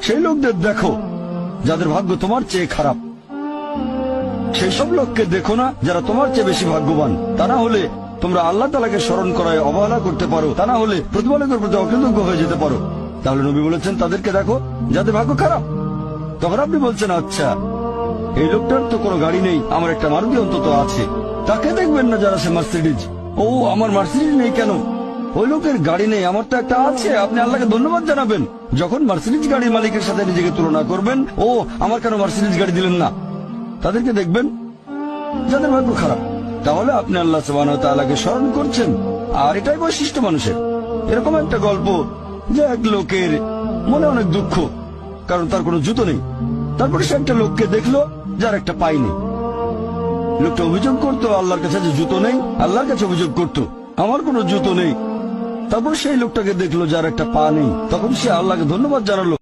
সেই লোকদের দেখো যাদের ভাগ্য তোমার চেয়ে খারাপ। সেই সব লোককে দেখো না যারা তোমার চেয়ে বেশি ভাগ্যবান। তা না হলে তোমরা আল্লাহ তাআলাকে স্মরণ করায় অবহেলা করতে পারো, তা না হলে প্রতিপালকের প্রতি অকৃতজ্ঞ হয়ে যেতে পারো। তাহলে নবী বলেছেন তাদেরকে দেখো যাদের ভাগ্য খারাপ। তখন আপনি বলছেন আচ্ছা এই লোকটার তো কোনো গাড়ি নেই, আমার একটা মারুতি অন্তত আছে। তাকে দেখবেন না যারা সে মার্সিডিজ। ও আমার মার্সিডিজ নেই কেন? ওই লোকের গাড়ি নেই, আমার তো একটা আছে। আপনি আল্লাহকে ধন্যবাদ জানাবেন। যখন মার্সিডিজ গাড়ির মালিকের সাথে নিজেকে তুলনা করবেন, ও আমার কেন মার্সিডিজ গাড়ি দিলেন না, তাদেরকে দেখবেন যাদের ভাগ্য খারাপ। তাহলে আপনি আল্লাহ সুবহানাহু ওয়া তাআলাকে স্মরণ করছেন। আর এটাই বৈশিষ্ট্য মানুষের। এরকম একটা গল্প যে এক লোকের মনে অনেক দুঃখ, কারণ তার কোনো জুতো নেই। তারপরে সে একটা লোককে দেখলো যার একটা পাই নেই। লোকটা অভিযোগ করতো আল্লাহর কাছে যে জুতো নেই, আল্লাহর কাছে অভিযোগ করতো আমার কোনো জুতো নেই। তারপর সেই লোকটাকে দেখলো যার একটা পা নেই। তখন সে আল্লাহকে ধন্যবাদ জানালো।